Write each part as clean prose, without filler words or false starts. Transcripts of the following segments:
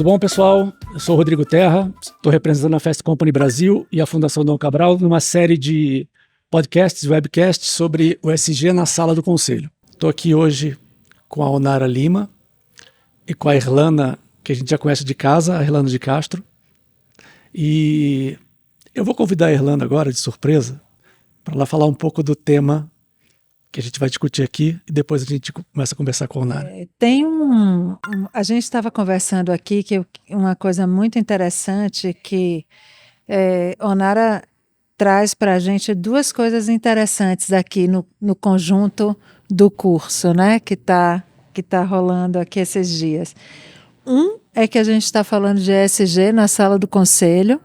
Tudo bom, pessoal? Eu sou o Rodrigo Terra, estou representando a Fast Company Brasil e a Fundação Dom Cabral numa série de podcasts e webcasts sobre o ESG na sala do conselho. Estou aqui hoje com a Onara Lima e com a Irlana, que a gente já conhece de casa, a Irlana de Castro. E eu vou convidar a Irlana agora, de surpresa, para ela falar um pouco do tema que a gente vai discutir aqui e depois a gente começa a conversar com a Onara. A gente estava conversando aqui que uma coisa muito interessante que Onara traz para a gente duas coisas interessantes aqui no conjunto do curso, né, que tá rolando aqui esses dias. Um é que a gente está falando de ESG na sala do conselho,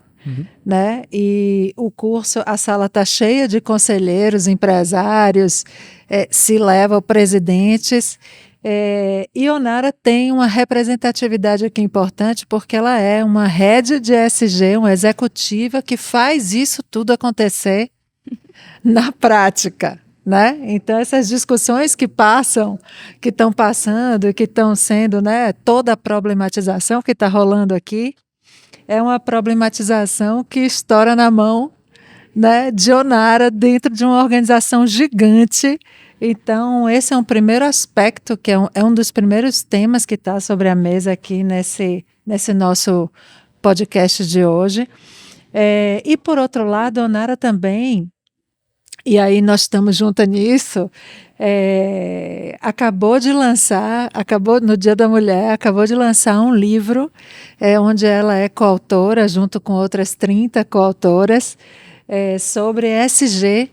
né? E o curso, a sala está cheia de conselheiros, empresários, C-level, presidentes. E Onara tem uma representatividade aqui importante porque ela é uma head de ESG, uma executiva que faz isso tudo acontecer na prática, né? Então essas discussões que estão passando, que estão sendo, né, toda a problematização que está rolando aqui, é uma problematização que estoura na mão, né, de Onara dentro de uma organização gigante. Então, esse é um primeiro aspecto, que é um dos primeiros temas que está sobre a mesa aqui nesse nosso podcast de hoje. E, por outro lado, Onara também, e aí nós estamos juntas nisso, acabou no Dia da Mulher, acabou de lançar um livro onde ela é coautora, junto com outras 30 coautoras, sobre ESG,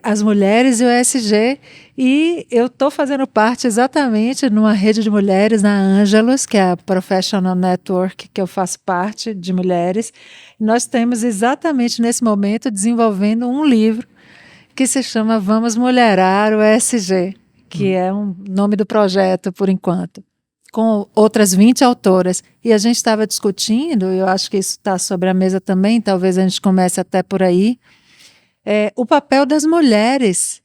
as mulheres e o ESG, e eu estou fazendo parte exatamente numa rede de mulheres na Angelus, que é a Professional Network que eu faço parte de mulheres. Nós temos exatamente nesse momento desenvolvendo um livro que se chama Vamos Mulherar o ESG, que é o nome do projeto por enquanto, com outras 20 autoras. E a gente estava discutindo, eu acho que isso está sobre a mesa também, talvez a gente comece até por aí, o papel das mulheres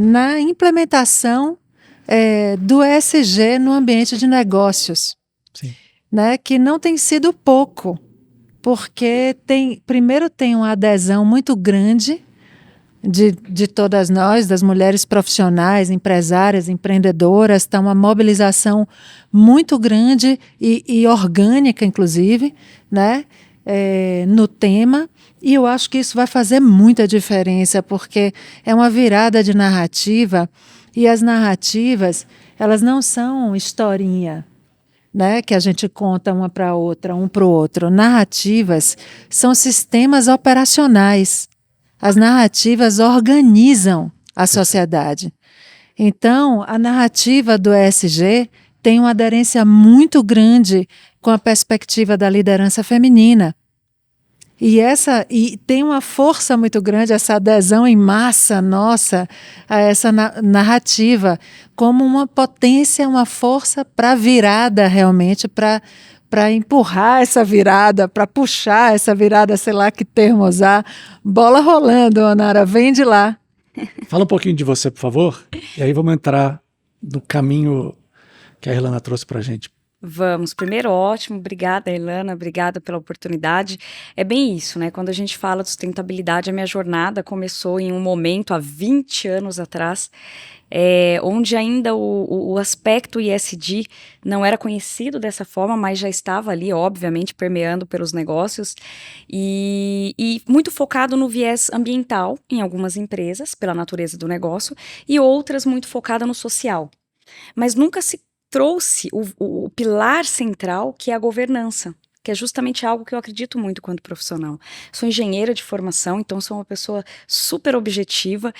na implementação do ESG no ambiente de negócios. Sim. Né, que não tem sido pouco, porque primeiro tem uma adesão muito grande de todas nós, das mulheres profissionais, empresárias, empreendedoras, está uma mobilização muito grande e orgânica, inclusive, né, no tema. E eu acho que isso vai fazer muita diferença, porque é uma virada de narrativa, e as narrativas, elas não são historinha, né, que a gente conta uma para outra, um para o outro. Narrativas são sistemas operacionais. As narrativas organizam a sociedade. Então, a narrativa do ESG tem uma aderência muito grande com a perspectiva da liderança feminina. E tem uma força muito grande, essa adesão em massa nossa a essa narrativa, como uma potência, uma força para virada realmente, para empurrar essa virada, para puxar essa virada, sei lá que termo usar. Bola rolando, Onara, vem de lá. Fala um pouquinho de você, por favor, e aí vamos entrar no caminho que a Irlana trouxe para a gente. Vamos. Primeiro, ótimo. Obrigada, Irlana. Obrigada pela oportunidade. É bem isso, né? Quando a gente fala de sustentabilidade, a minha jornada começou em um momento, há 20 anos atrás, onde ainda o aspecto ESG não era conhecido dessa forma, mas já estava ali, obviamente, permeando pelos negócios e muito focado no viés ambiental em algumas empresas, pela natureza do negócio, e outras muito focada no social. Mas nunca se trouxe o pilar central, que é a governança, que é justamente algo que eu acredito muito quanto profissional. Sou engenheira de formação, então sou uma pessoa super objetiva.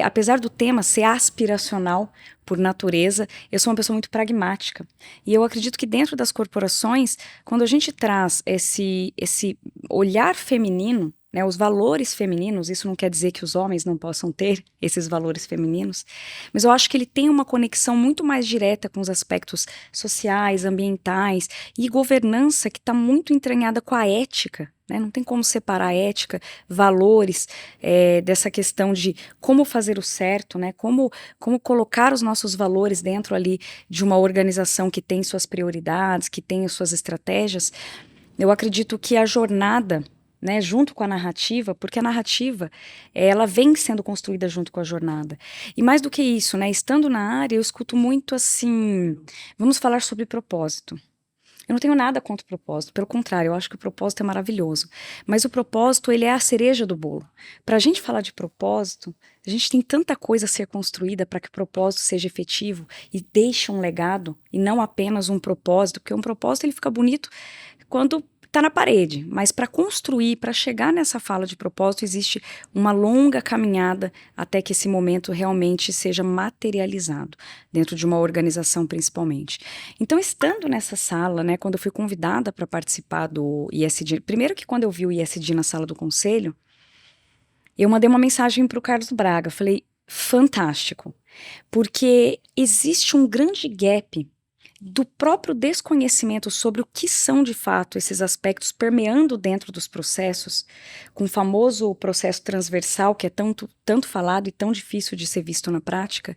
Apesar do tema ser aspiracional por natureza, eu sou uma pessoa muito pragmática. E eu acredito que dentro das corporações, quando a gente traz esse olhar feminino, né, os valores femininos, isso não quer dizer que os homens não possam ter esses valores femininos, mas eu acho que ele tem uma conexão muito mais direta com os aspectos sociais, ambientais e governança que está muito entranhada com a ética né? Não tem como separar ética, valores, dessa questão de como fazer o certo, né? Como colocar os nossos valores dentro ali de uma organização que tem suas prioridades, que tem as suas estratégias. Eu acredito que a jornada, né, junto com a narrativa, porque a narrativa, ela vem sendo construída junto com a jornada. E mais do que isso, né, estando na área, eu escuto muito assim, vamos falar sobre propósito. Eu não tenho nada contra o propósito, pelo contrário, eu acho que o propósito é maravilhoso. Mas o propósito, ele é a cereja do bolo. Para a gente falar de propósito, a gente tem tanta coisa a ser construída para que o propósito seja efetivo e deixe um legado, e não apenas um propósito, porque um propósito ele fica bonito quando está na parede, mas para construir, para chegar nessa fala de propósito, existe uma longa caminhada até que esse momento realmente seja materializado, dentro de uma organização principalmente. Então, estando nessa sala, né, quando eu fui convidada para participar do ISD, primeiro que quando eu vi o ISD na sala do conselho, eu mandei uma mensagem para o Carlos Braga, falei, fantástico, porque existe um grande gap do próprio desconhecimento sobre o que são de fato esses aspectos permeando dentro dos processos, com o famoso processo transversal que é tanto falado e tão difícil de ser visto na prática.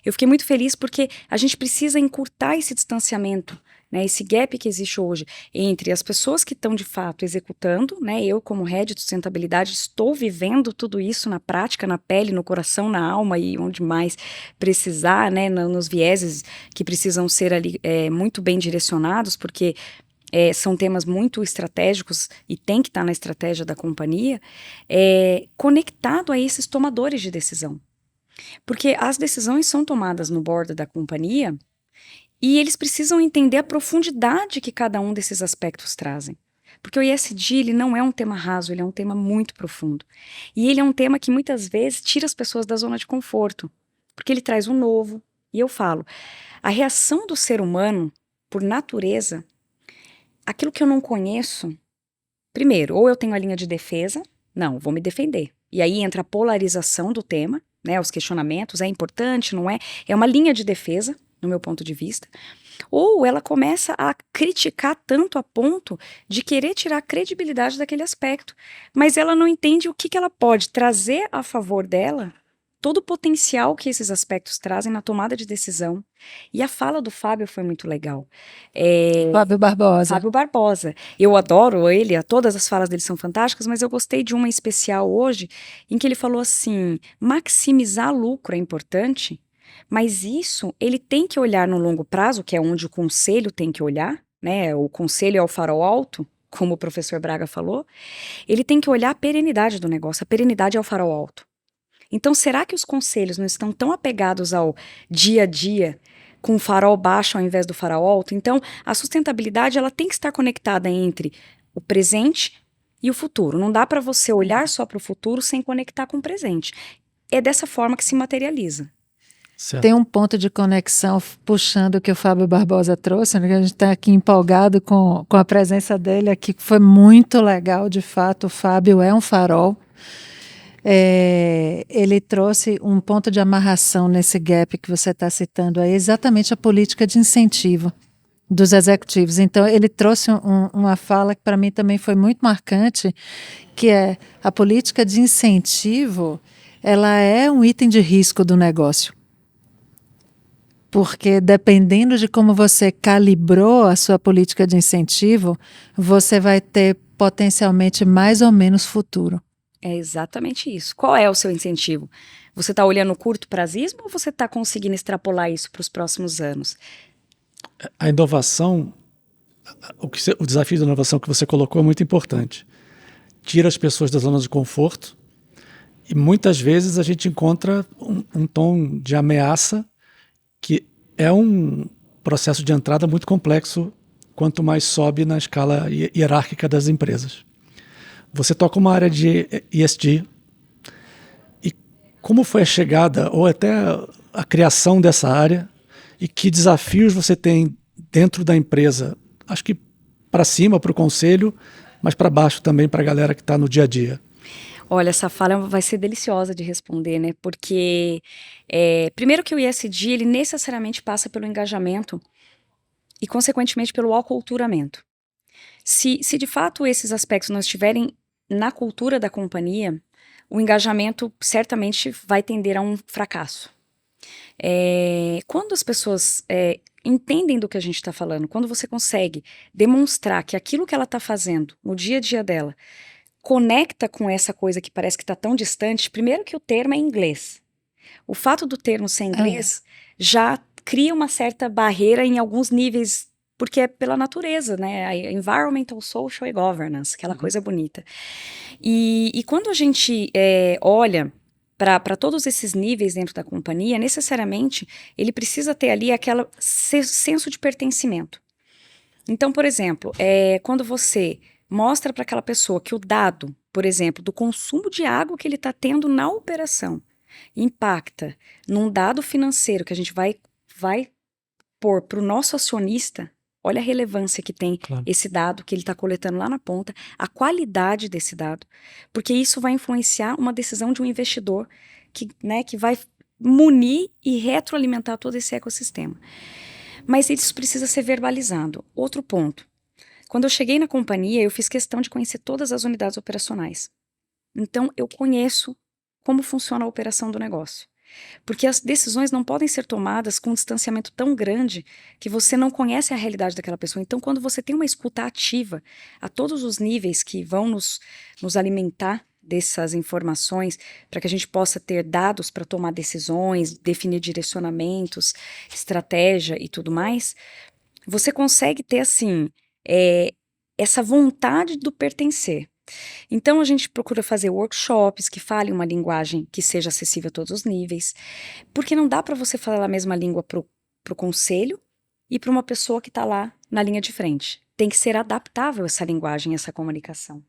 Eu fiquei muito feliz porque a gente precisa encurtar esse distanciamento, né, esse gap que existe hoje entre as pessoas que estão de fato executando, né, eu como head de sustentabilidade estou vivendo tudo isso na prática, na pele, no coração, na alma e onde mais precisar, né, nos vieses que precisam ser ali muito bem direcionados, porque são temas muito estratégicos e tem que estar na estratégia da companhia, conectado a esses tomadores de decisão. Porque as decisões são tomadas no board da companhia e eles precisam entender a profundidade que cada um desses aspectos trazem. Porque o ESG, ele não é um tema raso, ele é um tema muito profundo. E ele é um tema que muitas vezes tira as pessoas da zona de conforto, porque ele traz o novo. E eu falo, a reação do ser humano, por natureza, aquilo que eu não conheço, primeiro, ou eu tenho a linha de defesa, não, vou me defender. E aí entra a polarização do tema, né, os questionamentos, é importante, não é? É uma linha de defesa, no meu ponto de vista, ou ela começa a criticar tanto a ponto de querer tirar a credibilidade daquele aspecto, mas ela não entende o que ela pode trazer a favor dela, todo o potencial que esses aspectos trazem na tomada de decisão. E a fala do Fábio foi muito legal. Fábio Barbosa. Fábio Barbosa. Eu adoro ele, todas as falas dele são fantásticas, mas eu gostei de uma em especial hoje, em que ele falou assim, maximizar lucro é importante, mas isso ele tem que olhar no longo prazo, que é onde o conselho tem que olhar, né? O conselho é o farol alto, como o professor Braga falou. Ele tem que olhar a perenidade do negócio, a perenidade é o farol alto. Então, será que os conselhos não estão tão apegados ao dia a dia, com o farol baixo ao invés do farol alto? Então, a sustentabilidade ela tem que estar conectada entre o presente e o futuro. Não dá para você olhar só para o futuro sem conectar com o presente. É dessa forma que se materializa. Certo. Tem um ponto de conexão puxando o que o Fábio Barbosa trouxe, né, que a gente está aqui empolgado com a presença dele aqui, que foi muito legal, de fato, o Fábio é um farol. Ele trouxe um ponto de amarração nesse gap que você está citando aí, exatamente a política de incentivo dos executivos. Então, ele trouxe uma fala que para mim também foi muito marcante, que é a política de incentivo, ela é um item de risco do negócio. Porque dependendo de como você calibrou a sua política de incentivo, você vai ter potencialmente mais ou menos futuro. É exatamente isso. Qual é o seu incentivo? Você está olhando o curto prazismo ou você está conseguindo extrapolar isso para os próximos anos? A inovação, o desafio da inovação que você colocou é muito importante. Tira as pessoas da zona de conforto e muitas vezes a gente encontra um tom de ameaça que é um processo de entrada muito complexo quanto mais sobe na escala hierárquica das empresas. Você toca uma área de ESG e como foi a chegada ou até a criação dessa área e que desafios você tem dentro da empresa, acho que para cima, para o conselho, mas para baixo também para a galera que está no dia a dia. Olha, essa fala vai ser deliciosa de responder, né? Porque, primeiro que o ESG, ele necessariamente passa pelo engajamento e, consequentemente, pelo aculturamento. Se de fato esses aspectos não estiverem na cultura da companhia, o engajamento certamente vai tender a um fracasso. Quando as pessoas entendem do que a gente está falando, quando você consegue demonstrar que aquilo que ela está fazendo no dia a dia dela conecta com essa coisa que parece que está tão distante, primeiro que o termo é em inglês. O fato do termo ser em inglês já cria uma certa barreira em alguns níveis, porque é pela natureza, né? A environmental, social e governance, aquela coisa bonita. E quando a gente olha para todos esses níveis dentro da companhia, necessariamente ele precisa ter ali aquele senso de pertencimento. Então, por exemplo, quando você mostra para aquela pessoa que o dado, por exemplo, do consumo de água que ele está tendo na operação, impacta num dado financeiro que a gente vai pôr para o nosso acionista, olha a relevância que tem esse dado que ele está coletando lá na ponta, a qualidade desse dado, porque isso vai influenciar uma decisão de um investidor que vai munir e retroalimentar todo esse ecossistema. Mas isso precisa ser verbalizado. Outro ponto. Quando eu cheguei na companhia, eu fiz questão de conhecer todas as unidades operacionais. Então, eu conheço como funciona a operação do negócio. Porque as decisões não podem ser tomadas com um distanciamento tão grande que você não conhece a realidade daquela pessoa. Então, quando você tem uma escuta ativa a todos os níveis que vão nos alimentar dessas informações, para que a gente possa ter dados para tomar decisões, definir direcionamentos, estratégia e tudo mais, você consegue ter, assim, essa vontade do pertencer. Então, a gente procura fazer workshops que falem uma linguagem que seja acessível a todos os níveis, porque não dá para você falar a mesma língua para o conselho e para uma pessoa que está lá na linha de frente. Tem que ser adaptável essa linguagem, essa comunicação.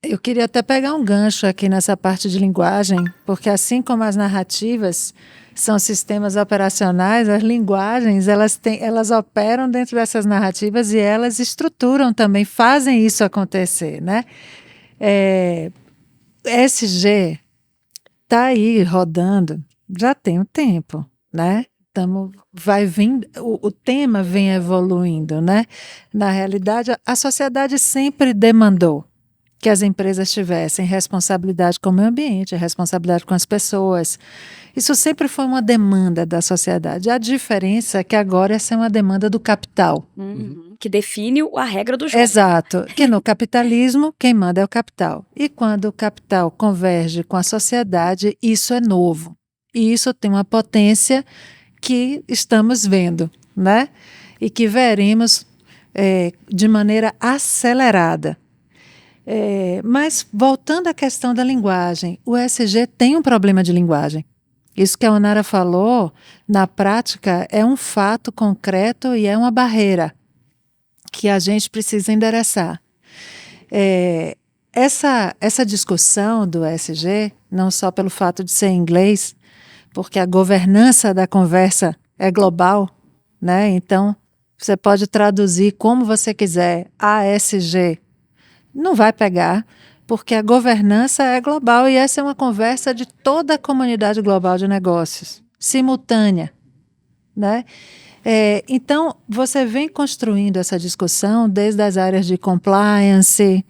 Eu queria até pegar um gancho aqui nessa parte de linguagem, porque assim como as narrativas são sistemas operacionais, as linguagens, elas operam dentro dessas narrativas e elas estruturam também, fazem isso acontecer, né? SG está aí rodando, já tem um tempo, né? Vai vindo, o tema vem evoluindo, né? Na realidade, a sociedade sempre demandou que as empresas tivessem responsabilidade com o meio ambiente, responsabilidade com as pessoas. Isso sempre foi uma demanda da sociedade. A diferença é que agora essa é uma demanda do capital. Que define a regra do jogo. Exato. Que no capitalismo, quem manda é o capital. E quando o capital converge com a sociedade, isso é novo. E isso tem uma potência que estamos vendo, né? E que veremos de maneira acelerada. Mas, voltando à questão da linguagem, o ESG tem um problema de linguagem. Isso que a Onara falou, na prática, é um fato concreto e é uma barreira que a gente precisa endereçar. Essa discussão do ESG, não só pelo fato de ser em inglês, porque a governança da conversa é global, né? Então, você pode traduzir como você quiser, ASG. Não vai pegar, porque a governança é global e essa é uma conversa de toda a comunidade global de negócios, simultânea, né? Então, você vem construindo essa discussão desde as áreas de compliance,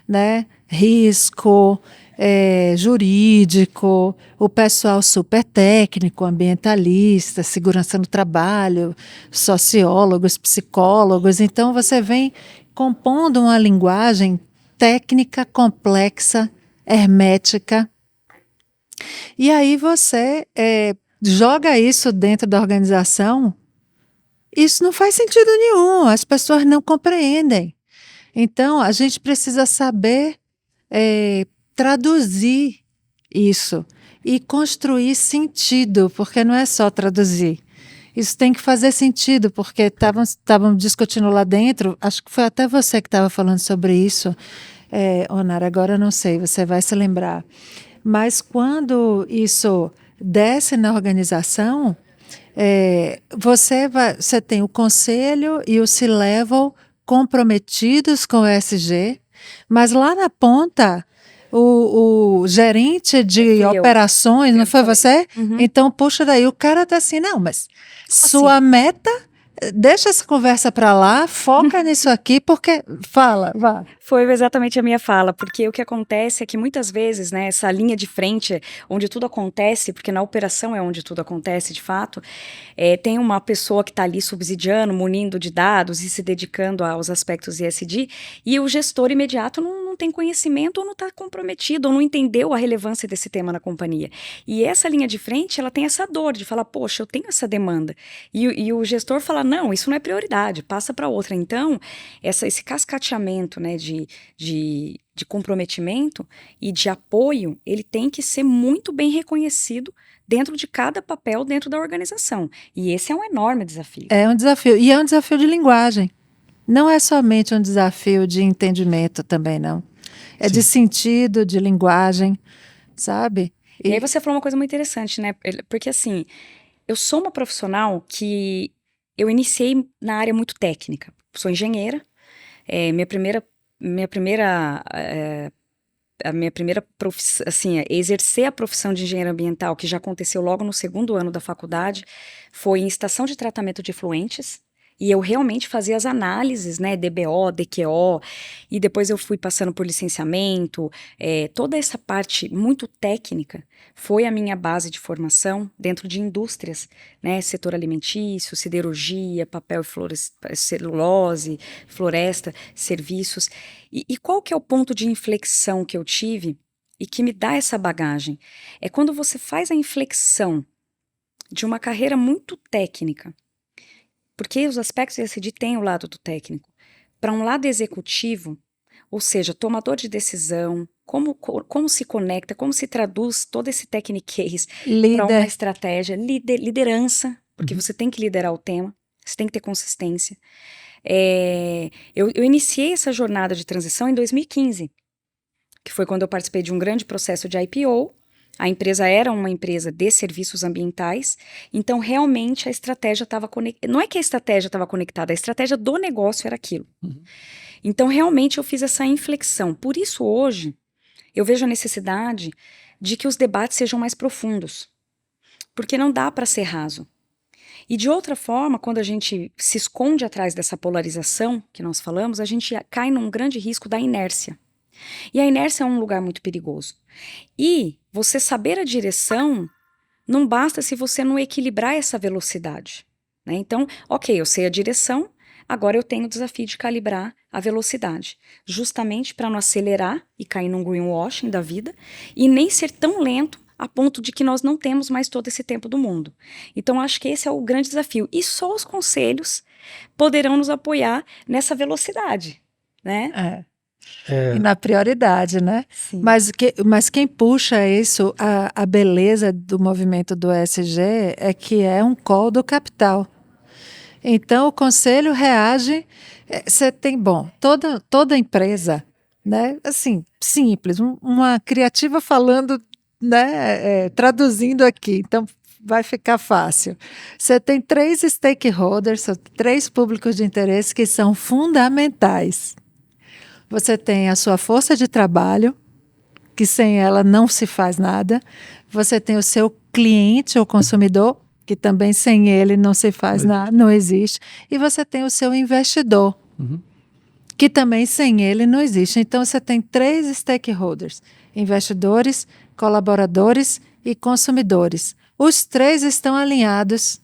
né? Risco, jurídico, o pessoal super técnico, ambientalista, segurança no trabalho, sociólogos, psicólogos. Então, você vem compondo uma linguagem técnica, complexa, hermética. E aí você joga isso dentro da organização, isso não faz sentido nenhum, as pessoas não compreendem. Então, a gente precisa saber traduzir isso e construir sentido, porque não é só traduzir. Isso tem que fazer sentido, porque estavam discutindo lá dentro, acho que foi até você que estava falando sobre isso, Onara, agora eu não sei, você vai se lembrar. Mas quando isso desce na organização, você tem o conselho e o C-Level comprometidos com o ESG, mas lá na ponta, o gerente de operações, não foi você? Uhum. Então, puxa daí, o cara tá assim, não, mas sua meta deixa essa conversa para lá, foca nisso aqui, porque fala, vá. Foi exatamente a minha fala, porque o que acontece é que muitas vezes, né, essa linha de frente, onde tudo acontece, porque na operação é onde tudo acontece de fato, tem uma pessoa que está ali subsidiando, munindo de dados e se dedicando aos aspectos ESG, e o gestor imediato não tem conhecimento ou não está comprometido, ou não entendeu a relevância desse tema na companhia. E essa linha de frente, ela tem essa dor de falar, poxa, eu tenho essa demanda. E o gestor fala, não, isso não é prioridade, passa para outra. Então, esse cascateamento, né, de comprometimento e de apoio, ele tem que ser muito bem reconhecido dentro de cada papel dentro da organização. E esse é um enorme desafio. É um desafio. E é um desafio de linguagem. Não é somente um desafio de entendimento também, não. É Sim. de sentido, de linguagem, sabe? E aí você falou uma coisa muito interessante, né? Porque assim, eu sou uma profissional que eu iniciei na área muito técnica. Sou engenheira. A minha primeira profissão, assim, exercer a profissão de engenheiro ambiental, que já aconteceu logo no segundo ano da faculdade, foi em estação de tratamento de efluentes. E eu realmente fazia as análises, né, DBO, DQO, e depois eu fui passando por licenciamento, toda essa parte muito técnica foi a minha base de formação dentro de indústrias, né, setor alimentício, siderurgia, papel e celulose, floresta, serviços. E qual que é o ponto de inflexão que eu tive e que me dá essa bagagem? É quando você faz a inflexão de uma carreira muito técnica, porque os aspectos ESG têm o lado do técnico, para um lado executivo, ou seja, tomador de decisão, como se conecta, como se traduz todo esse techniquez para uma estratégia, liderança, porque você tem que liderar o tema, você tem que ter consistência. Eu iniciei essa jornada de transição em 2015, que foi quando eu participei de um grande processo de IPO. A empresa era uma empresa de serviços ambientais, então realmente a estratégia estava conectada. Não é que a estratégia estava conectada, a estratégia do negócio era aquilo. Uhum. Então realmente eu fiz essa inflexão. Por isso hoje eu vejo a necessidade de que os debates sejam mais profundos, porque não dá para ser raso. E de outra forma, quando a gente se esconde atrás dessa polarização que nós falamos, a gente cai num grande risco da inércia. E a inércia é um lugar muito perigoso. E você saber a direção não basta se você não equilibrar essa velocidade, né? Então, ok, eu sei a direção, agora eu tenho o desafio de calibrar a velocidade, justamente para não acelerar e cair num greenwashing da vida e nem ser tão lento a ponto de que nós não temos mais todo esse tempo do mundo. Então, acho que esse é o grande desafio. E só os conselhos poderão nos apoiar nessa velocidade, né? E na prioridade, né? Sim. Mas quem puxa isso, a beleza do movimento do ESG é que é um call do capital. Então, o conselho reage, você tem, toda empresa, né? Assim, simples, uma criativa falando, né? Traduzindo aqui, então vai ficar fácil. Você tem 3 stakeholders, 3 públicos de interesse que são fundamentais. Você tem a sua força de trabalho, que sem ela não se faz nada. Você tem o seu cliente ou consumidor, que também sem ele não se faz nada, não existe. E você tem o seu investidor, que também sem ele não existe. Então você tem 3 stakeholders: investidores, colaboradores e consumidores. Os 3 estão alinhados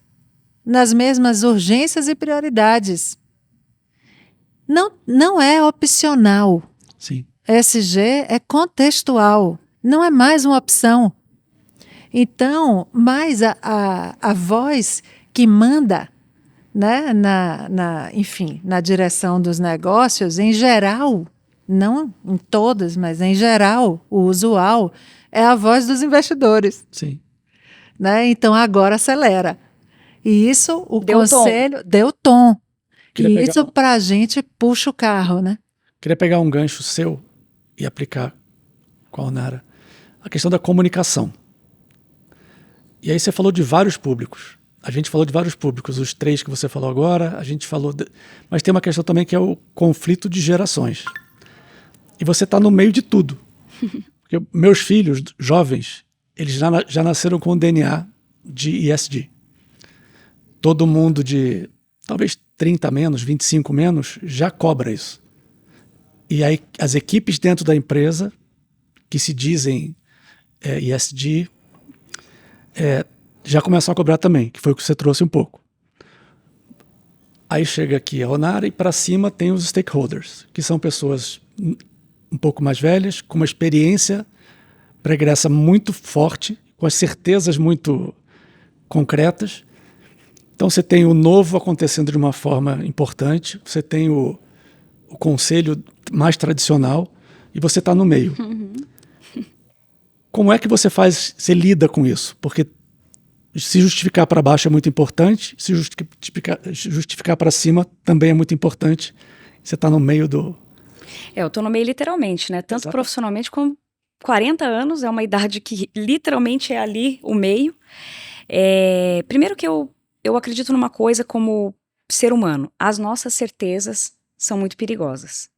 nas mesmas urgências e prioridades. Não é opcional. Sim. ESG é contextual, não é mais uma opção. Então, mais a voz que manda, né, enfim, na direção dos negócios, em geral, não em todas, mas em geral, o usual é a voz dos investidores. Sim. Né? Então, agora acelera. E isso, o conselho deu tom. E isso para a gente puxa o carro, né? Queria pegar um gancho seu e aplicar com a Onara a questão da comunicação. E aí você falou de vários públicos. A gente falou de vários públicos, os 3 que você falou agora, a gente falou... Mas tem uma questão também que é o conflito de gerações. E você está no meio de tudo. Porque meus filhos, jovens, eles já nasceram com o DNA de ESG. Todo mundo de talvez 30 menos, 25 menos, já cobra isso. E aí as equipes dentro da empresa, que se dizem ESG, já começam a cobrar também, que foi o que você trouxe um pouco. Aí chega aqui a Onara e para cima tem os stakeholders, que são pessoas um pouco mais velhas, com uma experiência pregressa muito forte, com as certezas muito concretas. Então você tem o novo acontecendo de uma forma importante, você tem o conselho mais tradicional e você está no meio. Como é que você lida com isso? Porque se justificar para baixo é muito importante, se justificar para cima também é muito importante. Você está no meio do... Eu estou no meio literalmente, né? Tanto profissionalmente como 40 anos, é uma idade que literalmente é ali o meio. Primeiro que eu acredito numa coisa como ser humano. As nossas certezas são muito perigosas.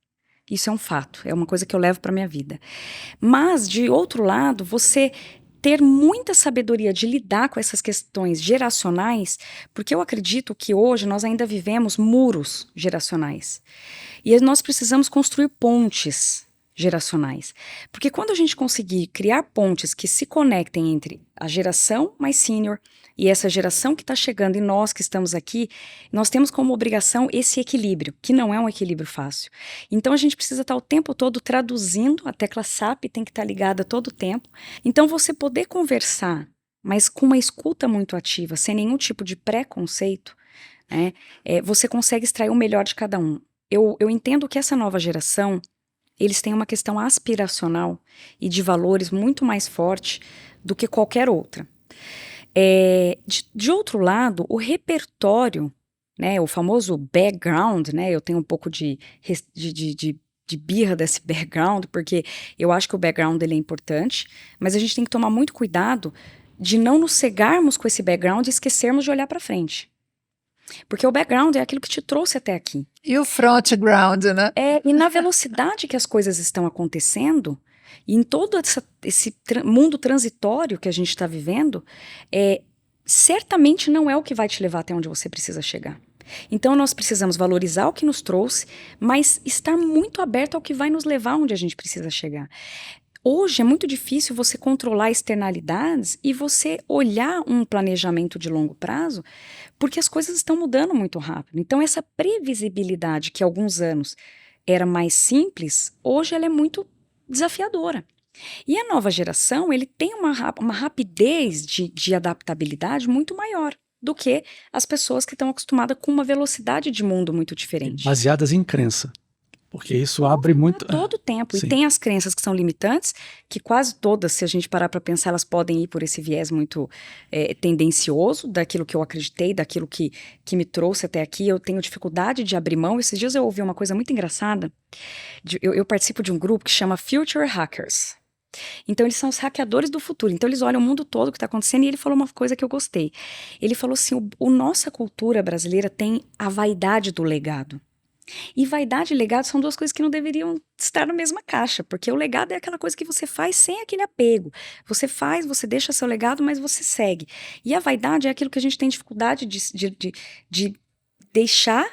Isso é um fato, é uma coisa que eu levo para minha vida. Mas, de outro lado, você ter muita sabedoria de lidar com essas questões geracionais, porque eu acredito que hoje nós ainda vivemos muros geracionais. E nós precisamos construir pontes geracionais. Porque quando a gente conseguir criar pontes que se conectem entre a geração mais sênior e essa geração que está chegando e nós que estamos aqui, nós temos como obrigação esse equilíbrio, que não é um equilíbrio fácil. Então a gente precisa estar o tempo todo traduzindo, a tecla SAP tem que estar ligada todo o tempo. Então você poder conversar, mas com uma escuta muito ativa, sem nenhum tipo de preconceito, né, você consegue extrair o melhor de cada um. Eu entendo que essa nova geração, eles têm uma questão aspiracional e de valores muito mais forte do que qualquer outra. De outro lado, o repertório, né, o famoso background, né, eu tenho um pouco de birra desse background, porque eu acho que o background ele é importante, mas a gente tem que tomar muito cuidado de não nos cegarmos com esse background e esquecermos de olhar para frente. Porque o background é aquilo que te trouxe até aqui. E o frontground, né? E na velocidade que as coisas estão acontecendo, e em todo esse mundo transitório que a gente está vivendo, certamente não é o que vai te levar até onde você precisa chegar. Então nós precisamos valorizar o que nos trouxe, mas estar muito aberto ao que vai nos levar onde a gente precisa chegar. Hoje é muito difícil você controlar externalidades e você olhar um planejamento de longo prazo, porque as coisas estão mudando muito rápido. Então essa previsibilidade que há alguns anos era mais simples, hoje ela é muito desafiadora. E a nova geração, ele tem uma rapidez de adaptabilidade muito maior do que as pessoas que estão acostumadas com uma velocidade de mundo muito diferente. Baseadas em crença. Porque isso abre muito... Todo o tempo. Sim. E tem as crenças que são limitantes, que quase todas, se a gente parar para pensar, elas podem ir por esse viés muito tendencioso, daquilo que eu acreditei, daquilo que me trouxe até aqui. Eu tenho dificuldade de abrir mão. Esses dias eu ouvi uma coisa muito engraçada. Eu participo de um grupo que chama Future Hackers. Então eles são os hackeadores do futuro. Então eles olham o mundo todo, o que está acontecendo, e ele falou uma coisa que eu gostei. Ele falou assim, nossa cultura brasileira tem a vaidade do legado. E vaidade e legado são duas coisas que não deveriam estar na mesma caixa, porque o legado é aquela coisa que você faz sem aquele apego. Você faz, você deixa seu legado, mas você segue. E a vaidade é aquilo que a gente tem dificuldade de deixar,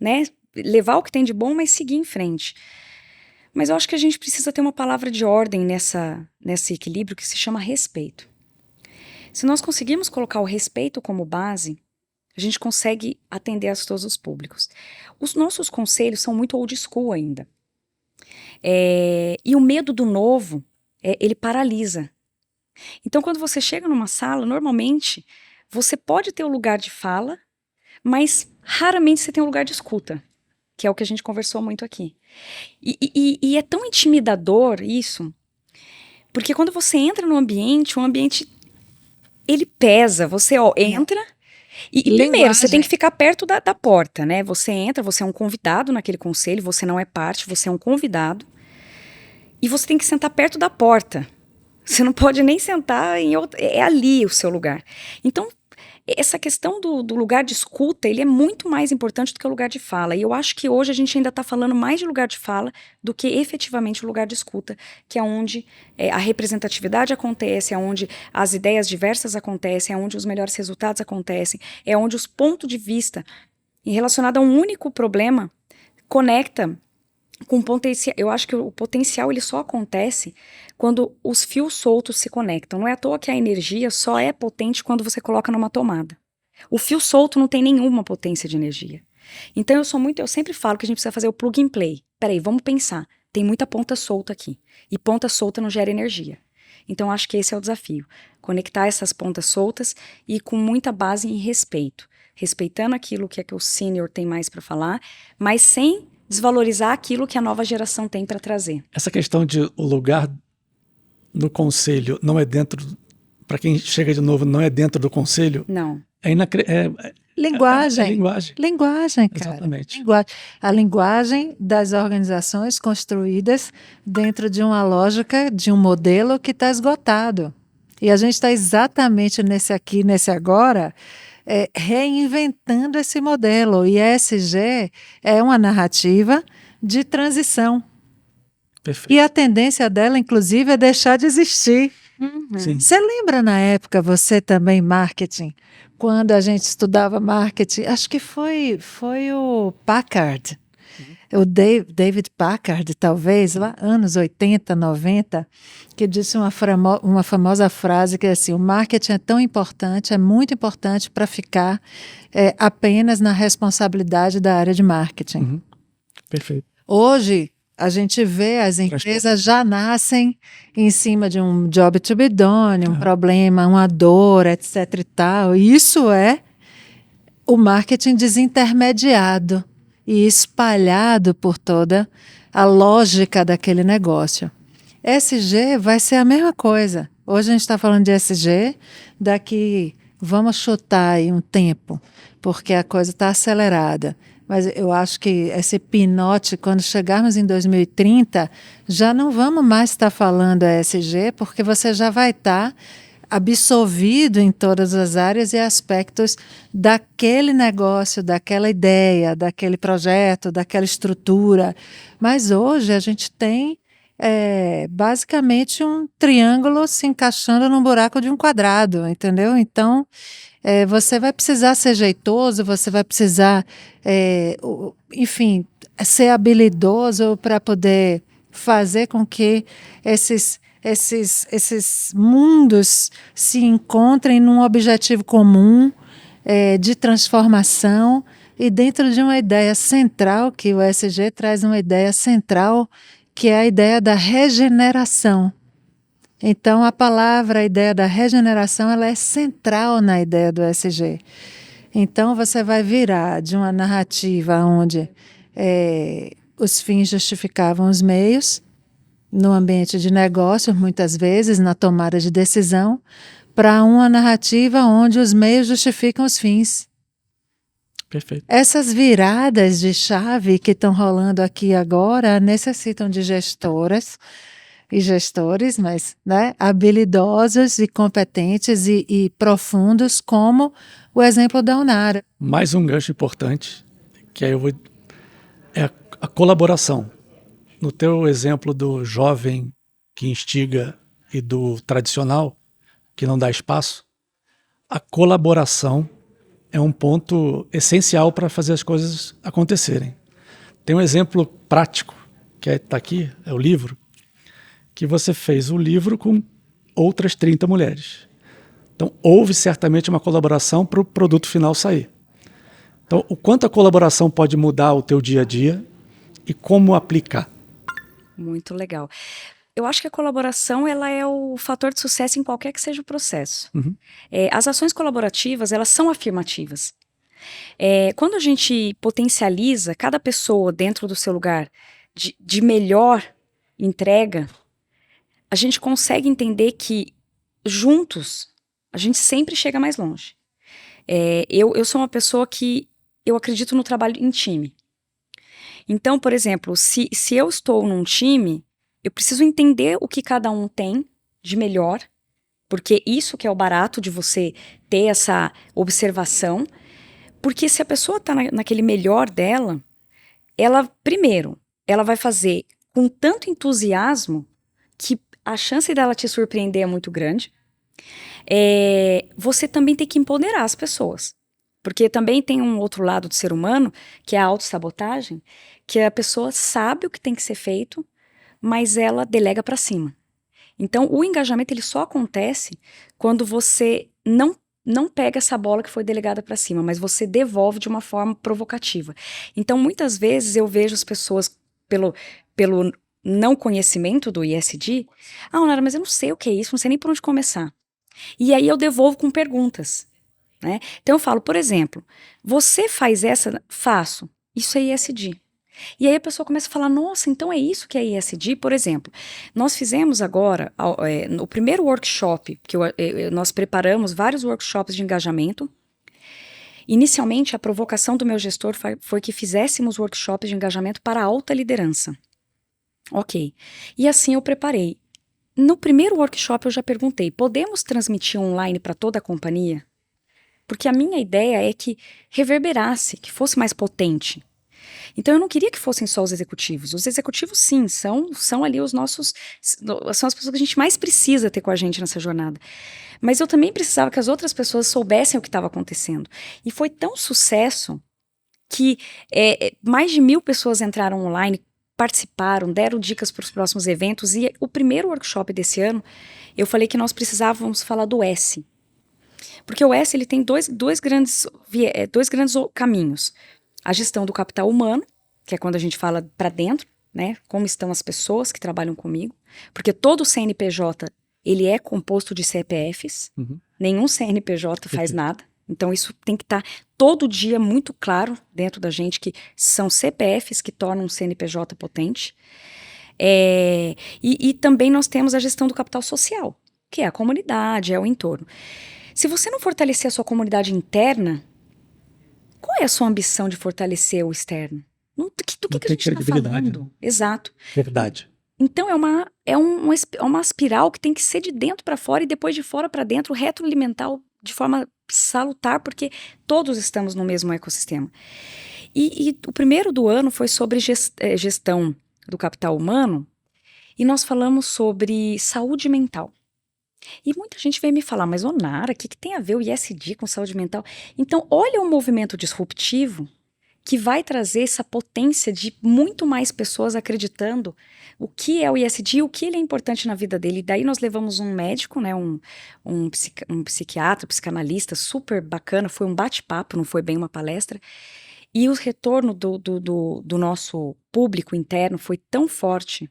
né, levar o que tem de bom, mas seguir em frente. Mas eu acho que a gente precisa ter uma palavra de ordem nesse equilíbrio que se chama respeito. Se nós conseguirmos colocar o respeito como base, a gente consegue atender a todos os públicos. Os nossos conselhos são muito old school ainda. E o medo do novo, ele paralisa. Então, quando você chega numa sala, normalmente, você pode ter o lugar de fala, mas raramente você tem um lugar de escuta, que é o que a gente conversou muito aqui. E é tão intimidador isso, porque quando você entra no ambiente, o ambiente, ele pesa. Você entra... E primeiro, você tem que ficar perto da porta, né? Você entra, você é um convidado naquele conselho, você não é parte, você é um convidado. E você tem que sentar perto da porta. Você não pode nem sentar em outro... É ali o seu lugar. Então, essa questão do lugar de escuta, ele é muito mais importante do que o lugar de fala. E eu acho que hoje a gente ainda está falando mais de lugar de fala do que efetivamente o lugar de escuta, que é onde a representatividade acontece, é onde as ideias diversas acontecem, é onde os melhores resultados acontecem, é onde os pontos de vista e relacionado a um único problema, conecta com potencial. Eu acho que o potencial ele só acontece quando os fios soltos se conectam. Não é à toa que a energia só é potente quando você coloca numa tomada. O fio solto não tem nenhuma potência de energia. Então eu sempre falo que a gente precisa fazer o plug and play. Peraí, vamos pensar. Tem muita ponta solta aqui. E ponta solta não gera energia. Então acho que esse é o desafio. Conectar essas pontas soltas e com muita base em respeito. Respeitando aquilo que o sênior tem mais para falar, mas sem desvalorizar aquilo que a nova geração tem para trazer. Essa questão de o lugar no conselho não é dentro, para quem chega de novo, não é dentro do conselho, Não. Linguagem. Linguagem. Linguagem, cara. Exatamente. A linguagem das organizações construídas dentro de uma lógica, de um modelo que está esgotado. E a gente está exatamente nesse aqui, nesse agora, reinventando esse modelo. E a ESG é uma narrativa de transição. Perfeito. E a tendência dela, inclusive, é deixar de existir. Sim. Você lembra na época, você também, marketing, quando a gente estudava marketing, acho que foi o Packard, o David Packard, talvez, lá anos 80, 90, que disse uma famosa frase que é assim, o marketing é tão importante, é muito importante para ficar apenas na responsabilidade da área de marketing. Perfeito. Hoje, a gente vê as empresas já nascem em cima de um job to be done, um problema, uma dor, etc e tal. Isso é o marketing desintermediado e espalhado por toda a lógica daquele negócio. SG vai ser a mesma coisa. Hoje a gente está falando de SG, daqui vamos chutar aí um tempo, porque a coisa está acelerada. Mas eu acho que esse pinote, quando chegarmos em 2030, já não vamos mais estar falando ESG, porque você já vai estar absorvido em todas as áreas e aspectos daquele negócio, daquela ideia, daquele projeto, daquela estrutura. Mas hoje a gente tem basicamente um triângulo se encaixando num buraco de um quadrado, entendeu? Então, você vai precisar ser jeitoso, você vai precisar, enfim, ser habilidoso para poder fazer com que esses mundos se encontrem num objetivo comum de transformação e dentro de uma ideia central, que o ESG traz uma ideia central, que é a ideia da regeneração. Então, a ideia da regeneração, ela é central na ideia do ESG. Então, você vai virar de uma narrativa onde os fins justificavam os meios, no ambiente de negócio, muitas vezes, na tomada de decisão, para uma narrativa onde os meios justificam os fins. Perfeito. Essas viradas de chave que estão rolando aqui agora necessitam de gestoras e gestores, mas habilidosos e competentes e profundos, como o exemplo da Onara. Mais um gancho importante, que aí é a colaboração. No teu exemplo do jovem que instiga e do tradicional que não dá espaço, a colaboração é um ponto essencial para fazer as coisas acontecerem. Tem um exemplo prático, que está aqui, é o livro, que você fez o livro com outras 30 mulheres. Então, houve certamente uma colaboração para o produto final sair. Então, o quanto a colaboração pode mudar o teu dia a dia e como aplicar? Muito legal. Eu acho que a colaboração ela é o fator de sucesso em qualquer que seja o processo. As ações colaborativas, elas são afirmativas. Quando a gente potencializa cada pessoa dentro do seu lugar de melhor entrega, a gente consegue entender que juntos a gente sempre chega mais longe. Eu sou uma pessoa que eu acredito no trabalho em time. Então, por exemplo, se eu estou num time, eu preciso entender o que cada um tem de melhor, porque isso que é o barato de você ter essa observação, porque se a pessoa está naquele melhor dela, primeiro, ela vai fazer com tanto entusiasmo que a chance dela te surpreender é muito grande. Você também tem que empoderar as pessoas. Porque também tem um outro lado do ser humano, que é a autossabotagem, que a pessoa sabe o que tem que ser feito, mas ela delega para cima. Então, o engajamento ele só acontece quando você não pega essa bola que foi delegada para cima, mas você devolve de uma forma provocativa. Então, muitas vezes eu vejo as pessoas pelo não conhecimento do ISD, Nara, mas eu não sei o que é isso, não sei nem por onde começar. E aí eu devolvo com perguntas, né? Então eu falo, por exemplo, você faz essa? Faço. Isso é ISD. E aí a pessoa começa a falar, nossa, então é isso que é ISD? Por exemplo, nós fizemos agora, no primeiro workshop, nós preparamos vários workshops de engajamento. Inicialmente, a provocação do meu gestor foi que fizéssemos workshops de engajamento para alta liderança. Ok. E assim eu preparei. No primeiro workshop eu já perguntei, podemos transmitir online para toda a companhia? Porque a minha ideia é que reverberasse, que fosse mais potente. Então eu não queria que fossem só os executivos. Os executivos, sim, são ali os nossos, são as pessoas que a gente mais precisa ter com a gente nessa jornada. Mas eu também precisava que as outras pessoas soubessem o que estava acontecendo. E foi tão sucesso que mais de 1.000 pessoas entraram online, participaram, deram dicas para os próximos eventos. E o primeiro workshop desse ano, eu falei que nós precisávamos falar do S. Porque o S ele tem dois grandes caminhos. A gestão do capital humano, que é quando a gente fala para dentro, né? Como estão as pessoas que trabalham comigo. Porque todo CNPJ, ele é composto de CPFs. Uhum. Nenhum CNPJ faz nada. Então isso tem que estar todo dia muito claro dentro da gente que são CPFs que tornam um CNPJ potente. E também nós temos a gestão do capital social, que é a comunidade, é o entorno. Se você não fortalecer a sua comunidade interna, qual é a sua ambição de fortalecer o externo? Do que a gente está falando? Né? Exato. Verdade. Então é uma espiral que tem que ser de dentro para fora e depois de fora para dentro, retroalimentar de forma salutar, porque todos estamos no mesmo ecossistema. E o primeiro do ano foi sobre gestão do capital humano e nós falamos sobre saúde mental. E muita gente veio me falar, mas Nara, o que tem a ver o ISD com saúde mental? Então, olha o movimento disruptivo que vai trazer essa potência de muito mais pessoas acreditando o que é o ISD e o que ele é importante na vida dele. E daí nós levamos um médico, né, um psiquiatra, psicanalista, super bacana, foi um bate-papo, não foi bem uma palestra. E o retorno do nosso público interno foi tão forte,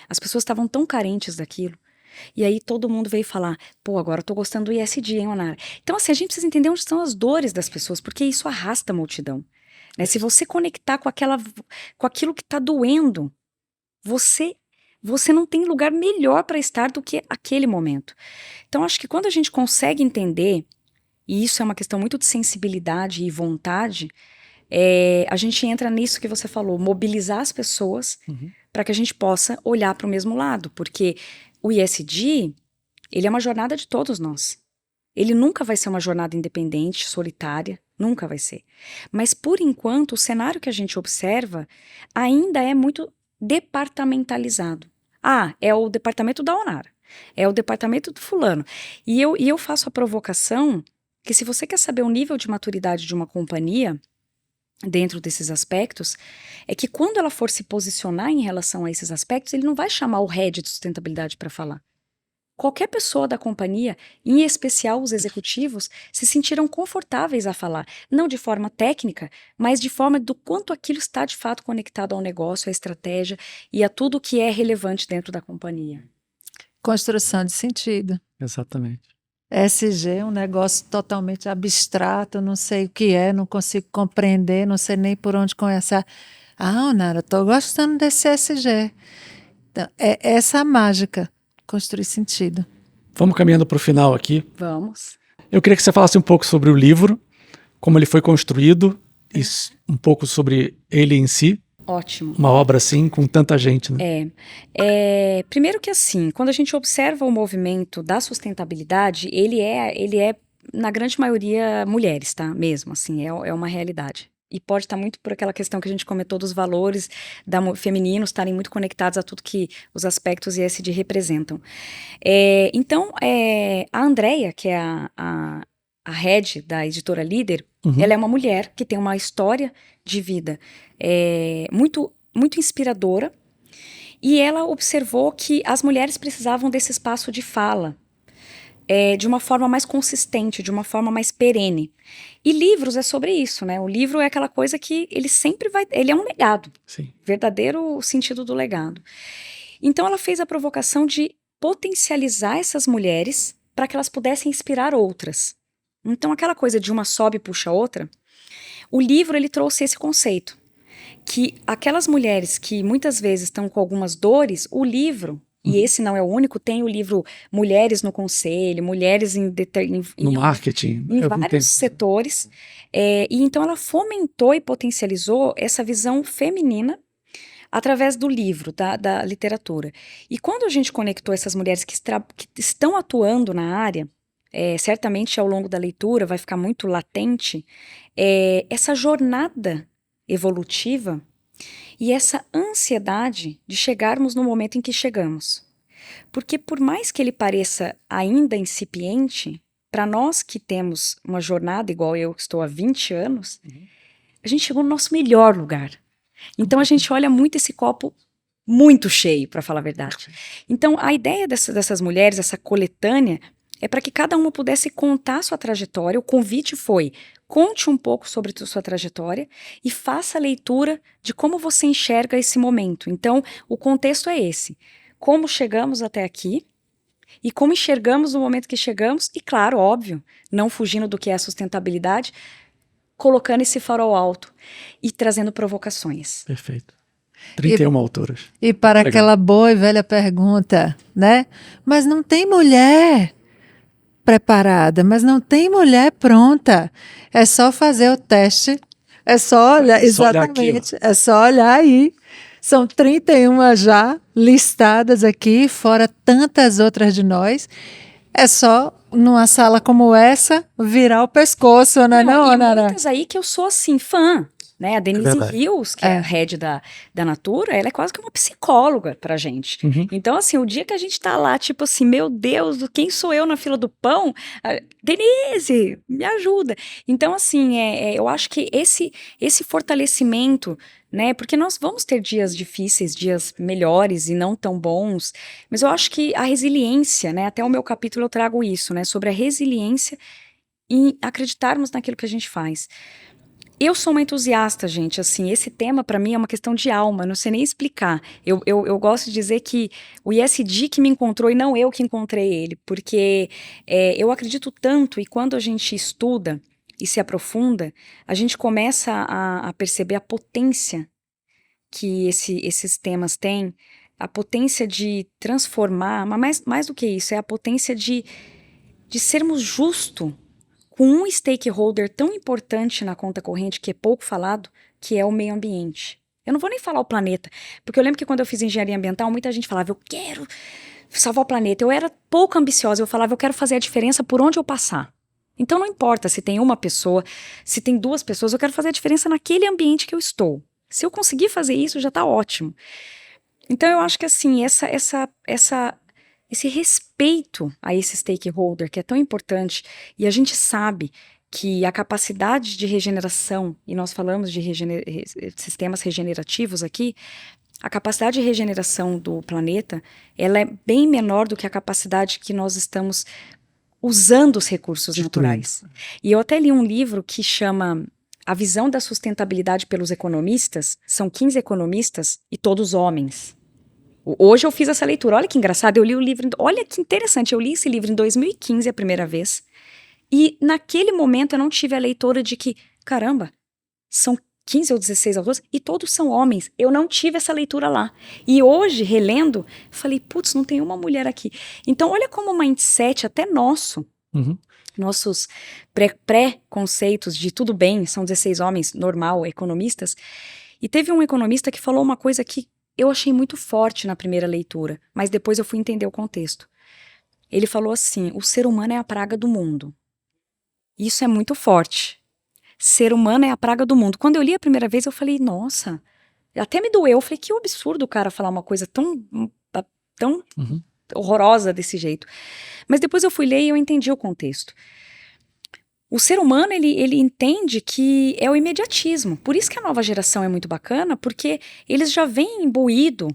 as pessoas estavam tão carentes daquilo. E aí todo mundo veio falar, agora eu tô gostando do ISD, hein, Nara? Então, assim, a gente precisa entender onde estão as dores das pessoas, porque isso arrasta a multidão. Né? Se você conectar com aquilo que tá doendo, você não tem lugar melhor para estar do que aquele momento. Então, acho que quando a gente consegue entender, e isso é uma questão muito de sensibilidade e vontade, a gente entra nisso que você falou, mobilizar as pessoas para que a gente possa olhar para o mesmo lado, porque o ISD, ele é uma jornada de todos nós. Ele nunca vai ser uma jornada independente, solitária, nunca vai ser. Mas, por enquanto, o cenário que a gente observa ainda é muito departamentalizado. É o departamento da Onara, é o departamento do fulano. E eu faço a provocação que se você quer saber o nível de maturidade de uma companhia, dentro desses aspectos, é que quando ela for se posicionar em relação a esses aspectos, ele não vai chamar o head de sustentabilidade para falar. Qualquer pessoa da companhia, em especial os executivos, se sentirão confortáveis a falar, não de forma técnica, mas de forma do quanto aquilo está de fato conectado ao negócio, à estratégia e a tudo que é relevante dentro da companhia. Construção de sentido. Exatamente. ESG é um negócio totalmente abstrato, não sei o que é, não consigo compreender, não sei nem por onde começar. Nara, estou gostando desse ESG. Então, é essa a mágica, construir sentido. Vamos caminhando para o final aqui. Vamos. Eu queria que você falasse um pouco sobre o livro, como ele foi construído, e um pouco sobre ele em si. Ótimo. Uma obra assim, com tanta gente, né? Primeiro que assim, quando a gente observa o movimento da sustentabilidade, ele é na grande maioria, mulheres, tá? Mesmo, assim, é uma realidade. E pode estar muito por aquela questão que a gente comentou dos valores femininos estarem muito conectados a tudo que os aspectos ESG representam. Então, a Andrea, que é a head da editora Líder, Uhum. ela é uma mulher que tem uma história de vida muito, muito inspiradora, e ela observou que as mulheres precisavam desse espaço de fala, de uma forma mais consistente, de uma forma mais perene. E livros é sobre isso, né? O livro é aquela coisa que ele sempre vai... Ele é um legado, Sim. verdadeiro sentido do legado. Então ela fez a provocação de potencializar essas mulheres para que elas pudessem inspirar outras. Então aquela coisa de uma sobe e puxa a outra, o livro ele trouxe esse conceito, que aquelas mulheres que muitas vezes estão com algumas dores, o livro, e esse não é o único, tem o livro Mulheres no Conselho, Mulheres No marketing. em eu vários entendo. setores, e então ela fomentou e potencializou essa visão feminina através do livro, da literatura. E quando a gente conectou essas mulheres que estão atuando na área, certamente ao longo da leitura vai ficar muito latente, essa jornada evolutiva e essa ansiedade de chegarmos no momento em que chegamos. Porque por mais que ele pareça ainda incipiente, para nós que temos uma jornada igual eu, que estou há 20 anos, a gente chegou no nosso melhor lugar. Então a gente olha muito esse copo muito cheio, para falar a verdade. Então a ideia dessas mulheres, essa coletânea, é para que cada uma pudesse contar sua trajetória. O convite foi: conte um pouco sobre sua trajetória e faça a leitura de como você enxerga esse momento. Então o contexto é esse: como chegamos até aqui e como enxergamos no momento que chegamos, e claro, óbvio, não fugindo do que é a sustentabilidade, colocando esse farol alto e trazendo provocações. Perfeito. 31 autoras. E para Legal. aquela boa e velha pergunta, né? Mas não tem mulher preparada, mas não tem mulher pronta. É só fazer o teste, é só olhar, É só olhar aqui, exatamente, é só olhar aí. São 31 já listadas aqui, fora tantas outras de nós. É só, numa sala como essa, virar o pescoço, né, não, e Nara? muitas aí que eu sou, assim, fã. Né? A Denise verdade. Rios, que é a head da Natura, ela é quase que uma psicóloga pra gente. Uhum. Então, assim, o dia que a gente tá lá, tipo assim, meu Deus, quem sou eu na fila do pão? Denise, me ajuda. Então, assim, eu acho que esse fortalecimento, né? Porque nós vamos ter dias difíceis, dias melhores e não tão bons, mas eu acho que a resiliência, né? Até o meu capítulo eu trago isso, né? Sobre a resiliência em acreditarmos naquilo que a gente faz. Eu sou uma entusiasta, gente, assim, esse tema para mim é uma questão de alma, não sei nem explicar. Eu gosto de dizer que o ISD que me encontrou e não eu que encontrei ele, porque eu acredito tanto, e quando a gente estuda e se aprofunda, a gente começa a perceber a potência que esses temas têm, a potência de transformar, mas mais do que isso, é a potência de sermos justos com um stakeholder tão importante na conta corrente, que é pouco falado, que é o meio ambiente. Eu não vou nem falar o planeta, porque eu lembro que quando eu fiz engenharia ambiental, muita gente falava, eu quero salvar o planeta. Eu era pouco ambiciosa, eu falava, eu quero fazer a diferença por onde eu passar. Então não importa se tem uma pessoa, se tem duas pessoas, eu quero fazer a diferença naquele ambiente que eu estou. Se eu conseguir fazer isso, já está ótimo. Então eu acho que assim, esse respeito a esse stakeholder que é tão importante, e a gente sabe que a capacidade de regeneração, e nós falamos de sistemas regenerativos aqui, a capacidade de regeneração do planeta, ela é bem menor do que a capacidade que nós estamos usando os recursos naturais. E eu até li um livro que chama A Visão da Sustentabilidade pelos Economistas, são 15 economistas e todos homens. Hoje eu fiz essa leitura, olha que engraçado, eu li o livro, olha que interessante, eu li esse livro em 2015 a primeira vez, e naquele momento eu não tive a leitura de que, caramba, são 15 ou 16 autores e todos são homens, eu não tive essa leitura lá, e hoje, relendo, falei, putz, não tem uma mulher aqui. Então olha como o mindset até nosso, nossos pré-conceitos de tudo bem, são 16 homens, normal, economistas, e teve um economista que falou uma coisa que eu achei muito forte na primeira leitura, mas depois eu fui entender o contexto. Ele falou assim, o ser humano é a praga do mundo. Isso é muito forte. Ser humano é a praga do mundo. Quando eu li a primeira vez, eu falei, nossa, até me doeu. Eu falei, que absurdo o cara falar uma coisa tão horrorosa desse jeito. Mas depois eu fui ler e eu entendi o contexto. O ser humano, ele entende que é o imediatismo. Por isso que a nova geração é muito bacana, porque eles já vêm imbuído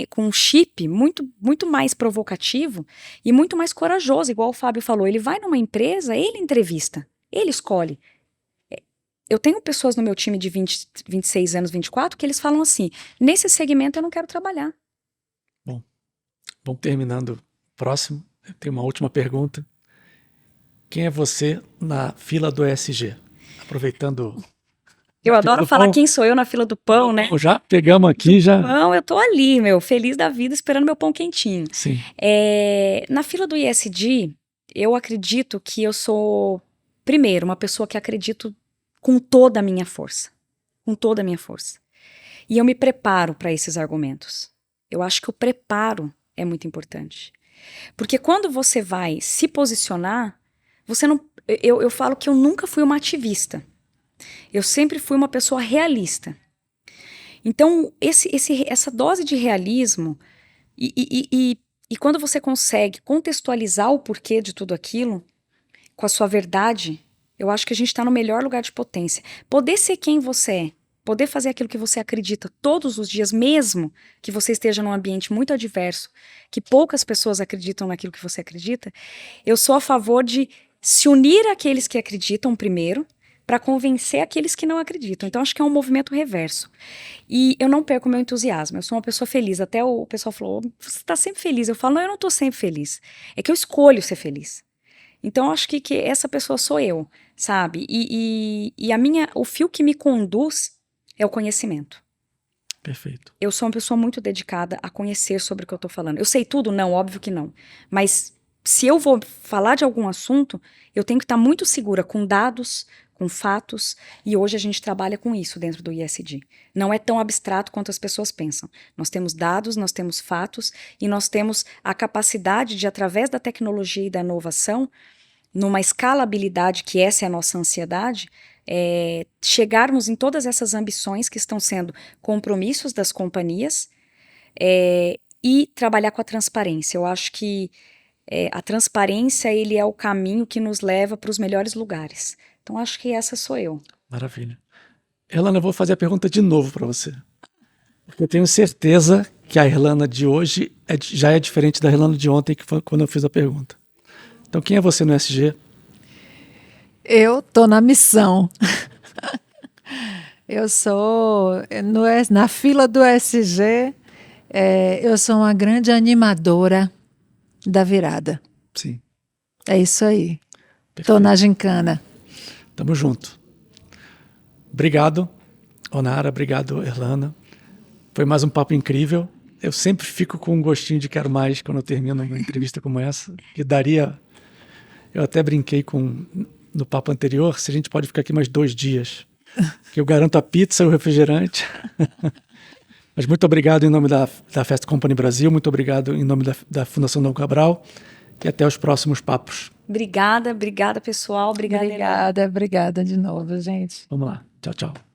com um chip muito, muito mais provocativo e muito mais corajoso, igual o Fábio falou. Ele vai numa empresa, ele entrevista, ele escolhe. Eu tenho pessoas no meu time de 20, 26 anos, 24, que eles falam assim, nesse segmento eu não quero trabalhar. Bom, vamos terminando. Próximo, eu tenho uma última pergunta. Quem é você na fila do ESG? Aproveitando... Eu adoro falar quem sou eu na fila do pão, né? Já pegamos aqui, já... Pão, eu tô ali, feliz da vida, esperando meu pão quentinho. Sim. Na fila do ESG, eu acredito que eu sou, primeiro, uma pessoa que acredito com toda a minha força. Com toda a minha força. E eu me preparo para esses argumentos. Eu acho que o preparo é muito importante. Porque quando você vai se posicionar, você não... Eu falo que eu nunca fui uma ativista. Eu sempre fui uma pessoa realista. Então, essa dose de realismo, e quando você consegue contextualizar o porquê de tudo aquilo, com a sua verdade, eu acho que a gente está no melhor lugar de potência. Poder ser quem você é, poder fazer aquilo que você acredita todos os dias, mesmo que você esteja num ambiente muito adverso, que poucas pessoas acreditam naquilo que você acredita, eu sou a favor de se unir àqueles que acreditam primeiro, para convencer aqueles que não acreditam. Então, acho que é um movimento reverso. E eu não perco meu entusiasmo, eu sou uma pessoa feliz. Até o pessoal falou, você está sempre feliz. Eu falo, não, eu não estou sempre feliz. É que eu escolho ser feliz. Então, acho que essa pessoa sou eu, sabe? E o fio que me conduz é o conhecimento. Perfeito. Eu sou uma pessoa muito dedicada a conhecer sobre o que eu estou falando. Eu sei tudo? Não, óbvio que não. Mas se eu vou falar de algum assunto, eu tenho que estar muito segura com dados, com fatos, e hoje a gente trabalha com isso dentro do ESG. Não é tão abstrato quanto as pessoas pensam. Nós temos dados, nós temos fatos, e nós temos a capacidade de, através da tecnologia e da inovação, numa escalabilidade, que essa é a nossa ansiedade, chegarmos em todas essas ambições que estão sendo compromissos das companhias, e trabalhar com a transparência. Eu acho que a transparência, ele é o caminho que nos leva para os melhores lugares. Então, acho que essa sou eu. Maravilha. Irlana, eu vou fazer a pergunta de novo para você. Porque eu tenho certeza que a Irlana de hoje já é diferente da Irlana de ontem, que foi quando eu fiz a pergunta. Então, quem é você no ESG? Eu estou na missão. Eu sou, na fila do ESG, eu sou uma grande animadora da virada. Sim. É isso aí. Perfeito. Tô na gincana. Tamo junto. Obrigado, Onara. Obrigado, Irlana. Foi mais um papo incrível. Eu sempre fico com um gostinho de quero mais quando eu termino uma entrevista como essa. Que daria... Eu até brinquei no papo anterior, se a gente pode ficar aqui mais 2 dias. Que eu garanto a pizza e o refrigerante. Mas muito obrigado em nome da Fast Company Brasil, muito obrigado em nome da Fundação Dom Cabral e até os próximos papos. Obrigada pessoal, obrigada Obrigada de novo, gente. Vamos lá, tchau, tchau.